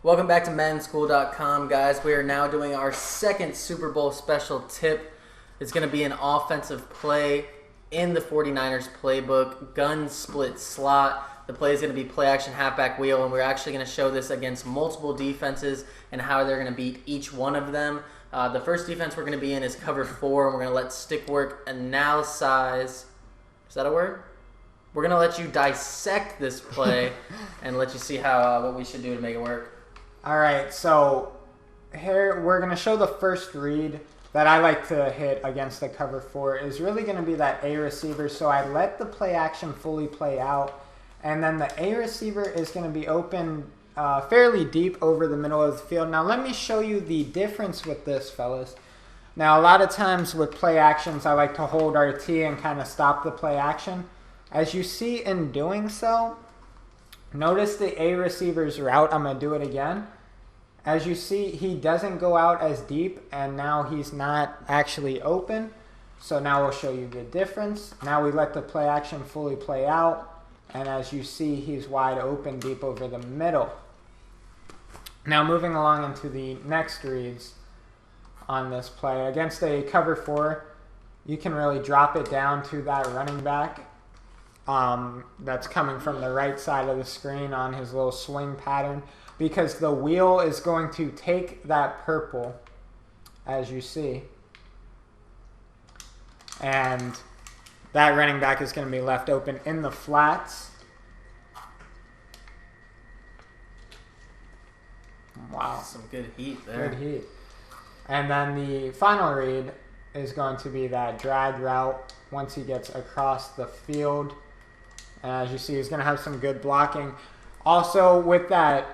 Welcome back to MaddenSchool.com, guys. We are now doing our second Super Bowl special tip. It's going to be an offensive play in the 49ers playbook, gun split slot. The play is going to be play action halfback wheel, and we're actually going to show this against multiple defenses and how they're going to beat each one of them. The first defense we're going to be in is cover 4, and we're going to let stick work analyze. Is that a word? We're going to let you dissect this play and let you see how what we should do to make it work. All right, so here we're going to show the first read that I like to hit against the cover 4 is really going to be that A receiver. So I let the play action fully play out, and then the A receiver is going to be open fairly deep over the middle of the field. Now let me show you the difference with this, fellas. Now a lot of times with play actions, I like to hold RT and kind of stop the play action. As you see in doing so, notice the A receiver's route. I'm going to do it again. As you see, he doesn't go out as deep, and now he's not actually open. So now we'll show you the difference. Now we let the play action fully play out, and as you see, he's wide open deep over the middle. Now moving along into the next reads on this play. Against a cover 4, you can really drop it down to that running back that's coming from the right side of the screen on his little swing pattern, because the wheel is going to take that purple, as you see, and that running back is going to be left open in the flats. Wow. Some good heat there. Good heat. And then the final read is going to be that drag route once he gets across the field. And as you see, he's going to have some good blocking. Also, with that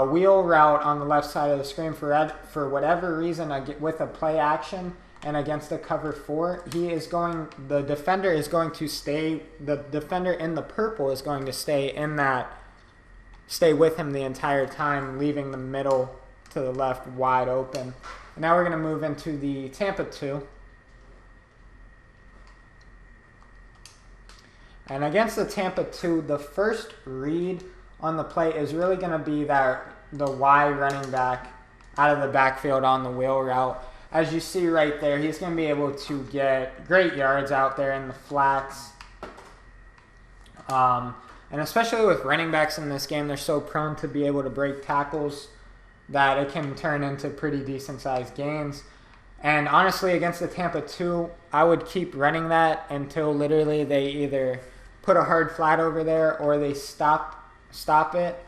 wheel route on the left side of the screen, for whatever reason, with a play action and against the cover 4, the defender is going to stay. The defender in the purple is going to stay with him the entire time, leaving the middle to the left wide open. Now we're going to move into the Tampa 2. And against the Tampa 2, the first read on the play is really going to be the Y running back out of the backfield on the wheel route. As you see right there, he's going to be able to get great yards out there in the flats. And especially with running backs in this game, they're so prone to be able to break tackles that it can turn into pretty decent-sized gains. And honestly, against the Tampa 2, I would keep running that until literally they either put a hard flat over there or they stop it.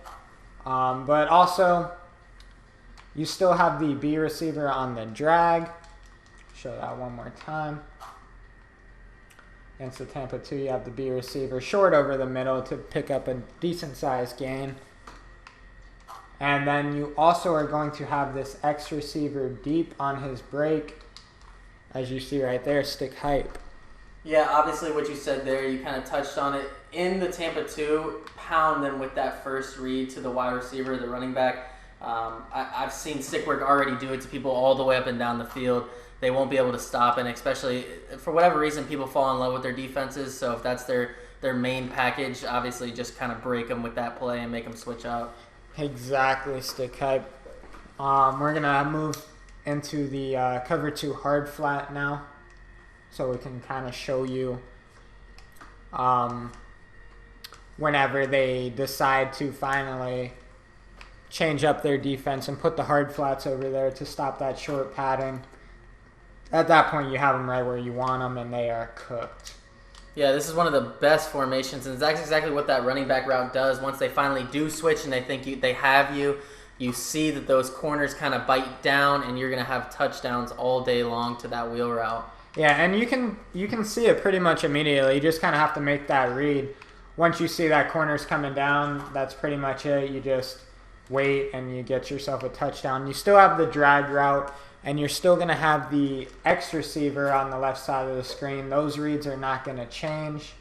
But also, you still have the B receiver on the drag. Show that one more time. Against the Tampa 2, you have the B receiver short over the middle to pick up a decent-sized gain. And then you also are going to have this X receiver deep on his break. As you see right there, stick hype. Yeah, obviously what you said there, you kind of touched on it. In the Tampa 2, pound them with that first read to the wide receiver, the running back. I've seen stick work already do it to people all the way up and down the field. They won't be able to stop, and especially for whatever reason, people fall in love with their defenses. So if that's their main package, obviously just kind of break them with that play and make them switch out. Exactly, stick hype. We're going to move into the cover 2 hard flat now, so we can kind of show you whenever they decide to finally change up their defense and put the hard flats over there to stop that short pattern. At that point, you have them right where you want them, and they are cooked. Yeah, this is one of the best formations, and that's exactly what that running back route does. Once they finally do switch and they think they have you, you see that those corners kind of bite down, and you're going to have touchdowns all day long to that wheel route. Yeah, and you can see it pretty much immediately. You just kind of have to make that read. Once you see that corner's coming down, that's pretty much it. You just wait, and you get yourself a touchdown. You still have the drag route, and you're still going to have the X receiver on the left side of the screen. Those reads are not going to change.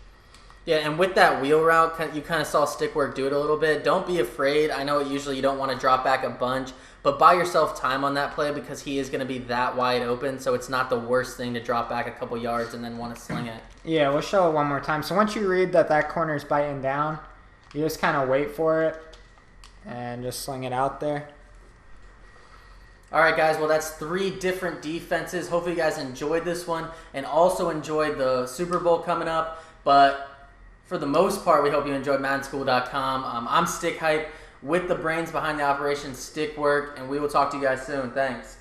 Yeah, and with that wheel route, you kind of saw stick work do it a little bit. Don't be afraid. I know usually you don't want to drop back a bunch, but buy yourself time on that play because he is going to be that wide open, so it's not the worst thing to drop back a couple yards and then want to sling it. Yeah, we'll show it one more time. So once you read that corner's biting down, you just kind of wait for it. and just sling it out there. All right, guys. Well, that's 3 different defenses. Hopefully, you guys enjoyed this one and also enjoyed the Super Bowl coming up. But for the most part, we hope you enjoyed MaddenSchool.com. I'm Stick Hype with the brains behind the operation Stick Work, and we will talk to you guys soon. Thanks.